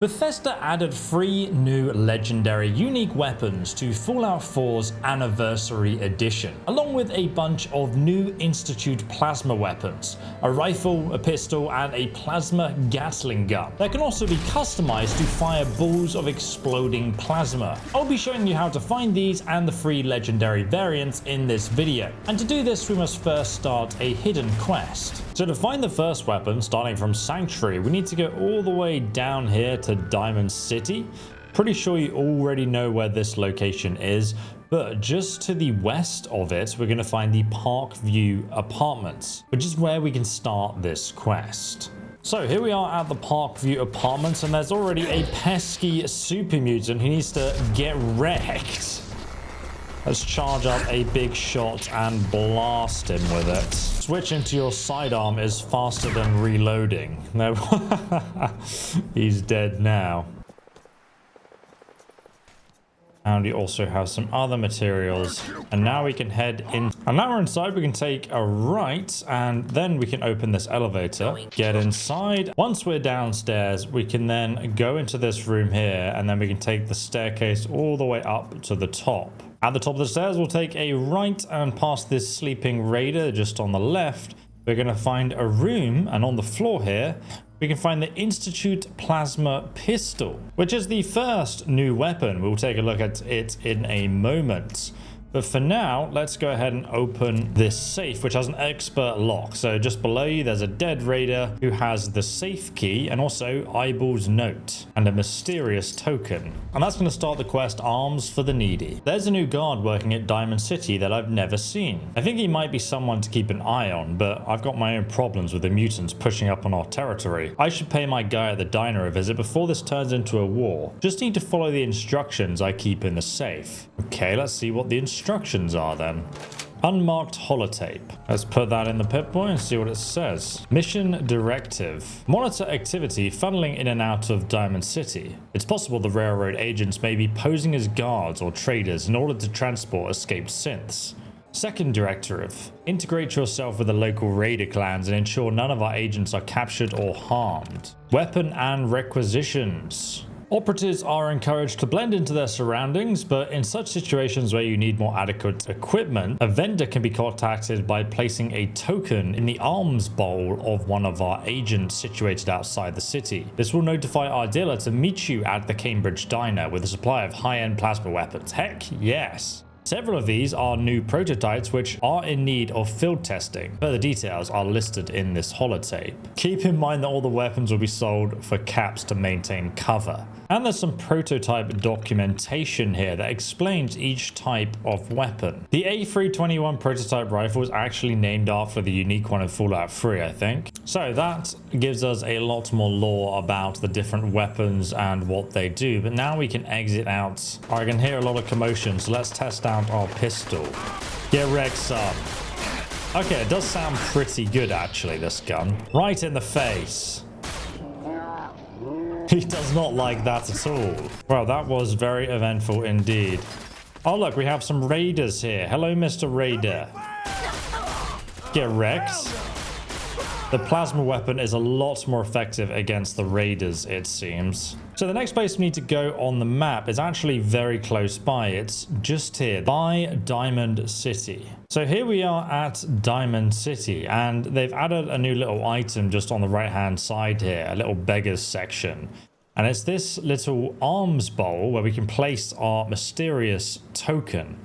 Bethesda added 3 new legendary unique weapons to Fallout 4's Anniversary Edition, along with a bunch of new Institute plasma weapons, a rifle, a pistol, and a plasma Gatling gun that can also be customized to fire balls of exploding plasma. I'll be showing you how to find these and the 3 legendary variants in this video, and to do this we must first start a hidden quest. So to find the first weapon, starting from Sanctuary, we need to go all the way down here to Diamond City. Pretty sure you already know where this location is, but just to the west of it, we're going to find the Parkview Apartments, which is where we can start this quest. So here we are at the Parkview Apartments, and there's already a pesky super mutant who needs to get wrecked. Let's charge up a big shot and blast him with it. Switching to your sidearm is faster than reloading. No, he's dead now. And we also have some other materials. And now we can head in. And now we're inside, we can take a right, and then we can open this elevator, get inside. Once we're downstairs, we can then go into this room here, and then we can take the staircase all the way up to the top. At the top of the stairs, we'll take a right and past this sleeping raider just on the left. We're going to find a room, and on the floor here, we can find the Institute Plasma Pistol, which is the first new weapon. We'll take a look at it in a moment. But for now, let's go ahead and open this safe, which has an expert lock. So just below you, there's a dead raider who has the safe key and also Eyeball's note and a mysterious token. And that's going to start the quest Arms for the Needy. There's a new guard working at Diamond City that I've never seen. I think he might be someone to keep an eye on, but I've got my own problems with the mutants pushing up on our territory. I should pay my guy at the diner a visit before this turns into a war. Just need to follow the instructions I keep in the safe. Okay, let's see what the instructions are then. Unmarked holotape. Let's put that in the Pip-Boy and see what it says. Mission directive. Monitor activity funneling in and out of Diamond City. It's possible the railroad agents may be posing as guards or traders in order to transport escaped synths. Second directive. Integrate yourself with the local raider clans and ensure none of our agents are captured or harmed. Weapon and requisitions. Operatives are encouraged to blend into their surroundings, but in such situations where you need more adequate equipment, a vendor can be contacted by placing a token in the arms bowl of one of our agents situated outside the city. This will notify our dealer to meet you at the Cambridge Diner with a supply of high-end plasma weapons. Heck yes! Several of these are new prototypes which are in need of field testing. Further details are listed in this holotape. Keep in mind that all the weapons will be sold for caps to maintain cover. And there's some prototype documentation here that explains each type of weapon. The A321 prototype rifle is actually named after the unique one in Fallout 3, I think. So that gives us a lot more lore about the different weapons and what they do. But now we can exit out. I can hear a lot of commotion, so let's test out our pistol. Get wrecked, son. Okay, it does sound pretty good actually, this gun. Right in the face. He does not like that at all. Well, that was very eventful indeed. Oh look, we have some raiders here. Hello, Mr. Raider. Get wrecked. The plasma weapon is a lot more effective against the raiders, it seems. So the next place we need to go on the map is actually very close by. It's just here by Diamond City. So here we are at Diamond City, and they've added a new little item just on the right hand side here, a little beggars section. And it's this little arms bowl where we can place our mysterious token.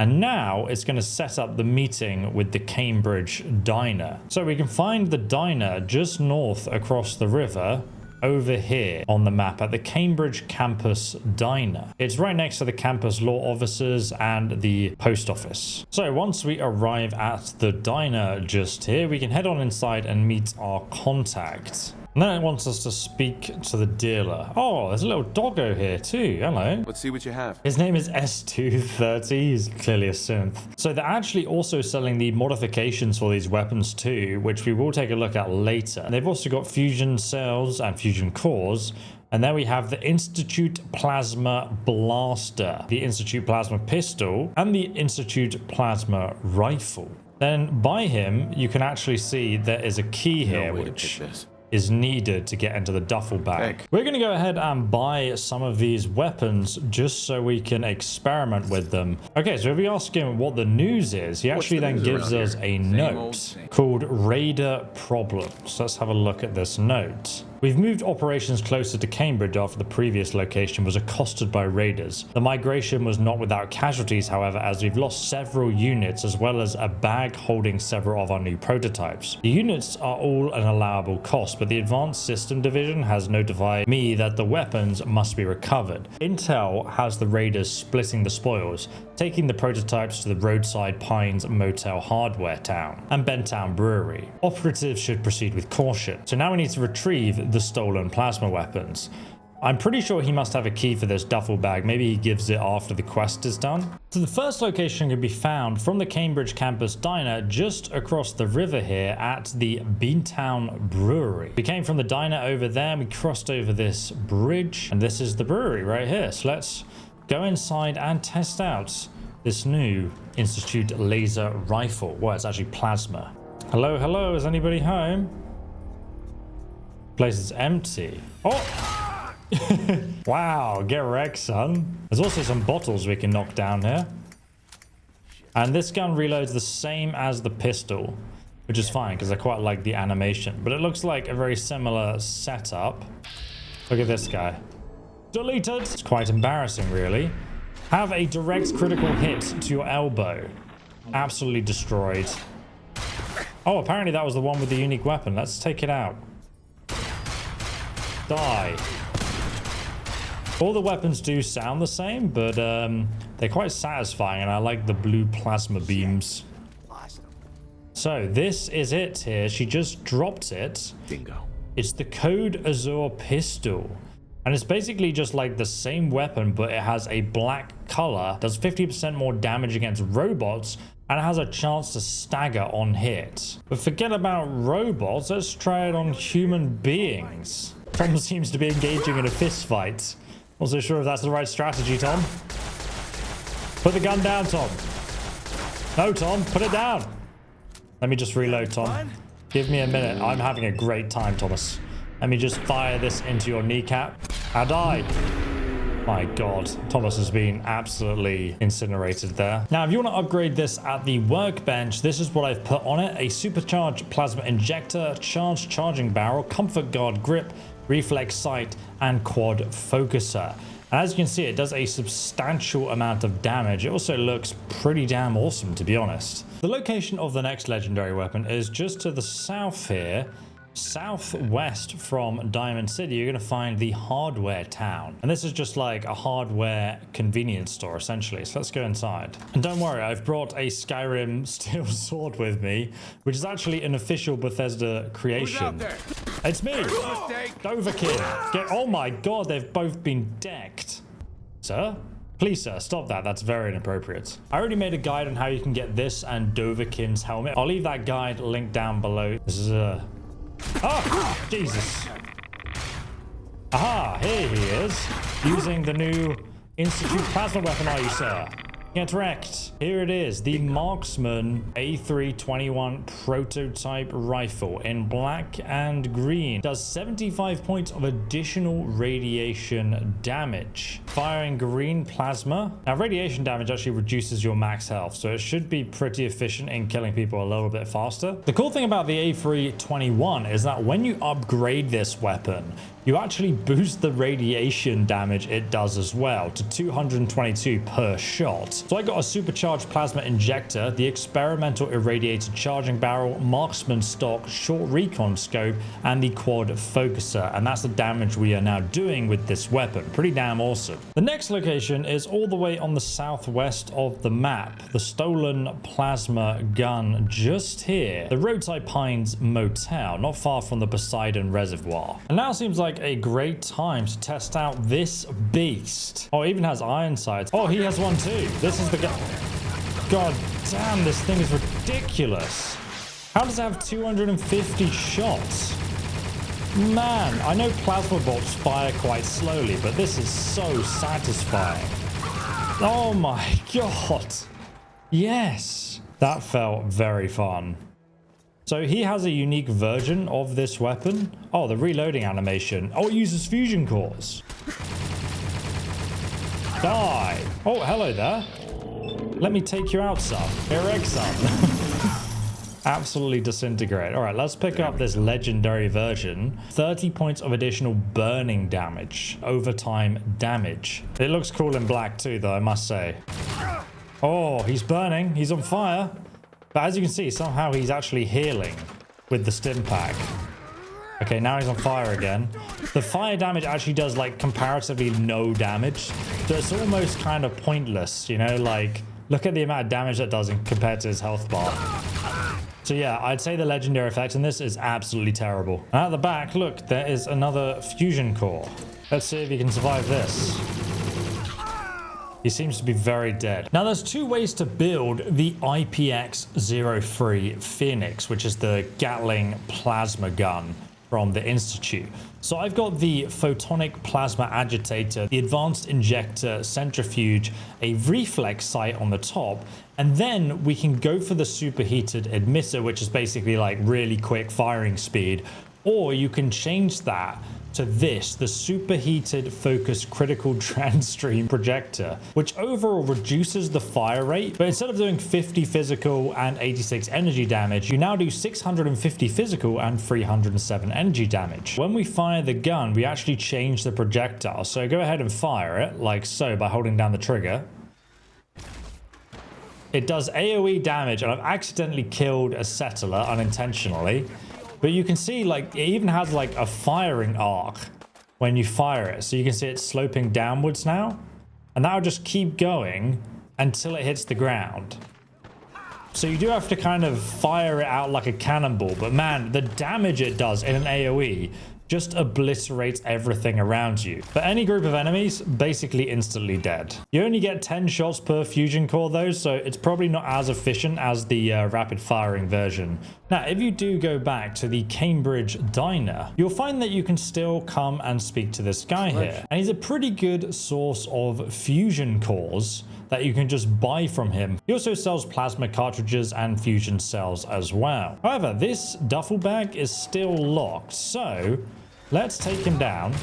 And now it's going to set up the meeting with the Cambridge Diner. So we can find the diner just north across the river over here on the map at the Cambridge Campus Diner. It's right next to the campus law offices and the post office. So once we arrive at the diner just here, we can head on inside and meet our contact. And then it wants us to speak to the dealer. Oh, there's a little doggo here too. Hello. Let's see what you have. His name is S230. He's clearly a synth. So they're actually also selling the modifications for these weapons too, which we will take a look at later. And they've also got fusion cells and fusion cores. And then we have the Institute Plasma Blaster, the Institute Plasma Pistol, and the Institute Plasma Rifle. Then by him, you can actually see there is a key here, which is needed to get into the duffel bag. We're going to go ahead and buy some of these weapons just so we can experiment with them. Okay, so if we ask him what the news is, he actually then gives us a note called Raider Problems. Let's have a look at this note. We've moved operations closer to Cambridge after the previous location was accosted by raiders. The migration was not without casualties, however, as we've lost several units as well as a bag holding several of our new prototypes. The units are all an allowable cost, but the Advanced System Division has notified me that the weapons must be recovered. Intel has the raiders splitting the spoils, taking the prototypes to the Roadside Pines Motel Hardware Town and Bentown Brewery. Operatives should proceed with caution. So now we need to retrieve the stolen plasma weapons. I'm pretty sure he must have a key for this duffel bag. Maybe he gives it after the quest is done. So the first location can be found from the Cambridge campus diner just across the river here at the Beantown Brewery. We came from the diner over there and we crossed over this bridge, and this is the brewery right here. So let's go inside and test out this new Institute laser rifle. Well, it's actually plasma. Hello, hello, is anybody home? Place is empty. Oh! Wow, get wrecked, son. There's also some bottles we can knock down here. And this gun reloads the same as the pistol, which is fine because I quite like the animation. But it looks like a very similar setup. Look at this guy. Deleted. It's quite embarrassing, really. Have a direct critical hit to your elbow. Absolutely destroyed. Oh, apparently that was the one with the unique weapon. Let's take it out. Die. All the weapons do sound the same, but they're quite satisfying, and I like the blue plasma beams. So this is it here. She just dropped it. Bingo. It's the Code Azure pistol. And it's basically just like the same weapon, but it has a black color, does 50% more damage against robots, and it has a chance to stagger on hit. But forget about robots, let's try it on human beings. Tom seems to be engaging in a fist fight. Not so sure if that's the right strategy, Tom. Put the gun down, Tom. No, Tom, put it down. Let me just reload, Tom. Give me a minute. I'm having a great time, Thomas. Let me just fire this into your kneecap. I die. My God, Thomas has been absolutely incinerated there. Now, if you want to upgrade this at the workbench, this is what I've put on it. A supercharged plasma injector, charged charging barrel, comfort guard grip, reflex sight, and quad focuser. And as you can see, it does a substantial amount of damage. It also looks pretty damn awesome, to be honest. The location of the next legendary weapon is just to the south here. Southwest from Diamond City, you're going to find the Hardware Town. And this is just like a hardware convenience store, essentially. So let's go inside. And don't worry, I've brought a Skyrim steel sword with me, which is actually an official Bethesda creation. It's me, Doverkin. Oh my God, they've both been decked. Sir? Please, sir, stop that. That's very inappropriate. I already made a guide on how you can get this and Doverkin's helmet. I'll leave that guide linked down below. This is a... Oh, Jesus. Aha, here he is. Using the new Institute plasma weapon, are you, sir? Get wrecked. Here it is, the Marksman A321 prototype rifle in black and green. Does 75 points of additional radiation damage. Firing green plasma. Now, radiation damage actually reduces your max health, so it should be pretty efficient in killing people a little bit faster. The cool thing about the A321 is that when you upgrade this weapon, you actually boost the radiation damage it does as well to 222 per shot. So I got a supercharged plasma injector, the experimental irradiated charging barrel, marksman stock, short recon scope, and the quad focuser. And that's the damage we are now doing with this weapon. Pretty damn awesome. The next location is all the way on the southwest of the map. The stolen plasma gun just here. The Roadside Pines Motel, not far from the Poseidon Reservoir. And now seems like a great time to test out this beast. Oh, it even has iron sights. Oh, he has one too. This is the guy. God damn, this thing is ridiculous. How does it have 250 shots? Man, I know plasma bolts fire quite slowly, but this is so satisfying. Oh my God. Yes. That felt very fun. So he has a unique version of this weapon. Oh, the reloading animation. Oh, it uses fusion cores. Die. Oh, hello there. Let me take you out, son. Erect, son. Absolutely disintegrate. All right, let's pick up this legendary version. 30 points of additional burning damage. Overtime damage. It looks cool in black too, though, I must say. Oh, he's burning. He's on fire. But as you can see, somehow he's actually healing with the stim pack. Okay, now he's on fire again. The fire damage actually does like comparatively no damage. So it's almost kind of pointless, you know, like look at the amount of damage that does compared to his health bar. So yeah, I'd say the legendary effect in this is absolutely terrible. And at the back, look, there is another fusion core. Let's see if he can survive this. He seems to be very dead. Now, there's two ways to build the IPX-03 Phoenix, which is the Gatling plasma gun from the Institute. So I've got the photonic plasma agitator, the advanced injector centrifuge, a reflex sight on the top, and then we can go for the superheated emitter, which is basically like really quick firing speed, or you can change that to this, the superheated focus critical transstream projector, which overall reduces the fire rate, but instead of doing 50 physical and 86 energy damage, you now do 650 physical and 307 energy damage. When we fire the gun, we actually change the projectile. So go ahead and fire it like so by holding down the trigger. It does AoE damage, and I've accidentally killed a settler unintentionally. But you can see like it even has like a firing arc when you fire it. So you can see it's sloping downwards now. And that'll just keep going until it hits the ground. So you do have to kind of fire it out like a cannonball. But man, the damage it does in an AoE just obliterates everything around you. For any group of enemies, basically instantly dead. You only get 10 shots per fusion core though, so it's probably not as efficient as the rapid firing version. Now, if you do go back to the Cambridge Diner, you'll find that you can still come and speak to this guy here. And he's a pretty good source of fusion cores that you can just buy from him. He also sells plasma cartridges and fusion cells as well. However, this duffel bag is still locked, so let's take him down.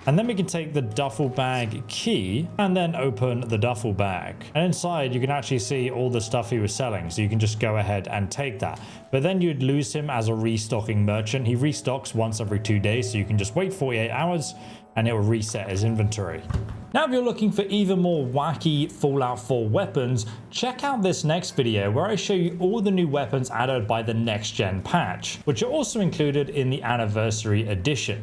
And then we can take the duffel bag key and then open the duffel bag. And inside you can actually see all the stuff he was selling. So you can just go ahead and take that. But then you'd lose him as a restocking merchant. He restocks once every 2 days. So you can just wait 48 hours and it will reset his inventory. Now, if you're looking for even more wacky Fallout 4 weapons, check out this next video where I show you all the new weapons added by the next gen patch, which are also included in the anniversary edition.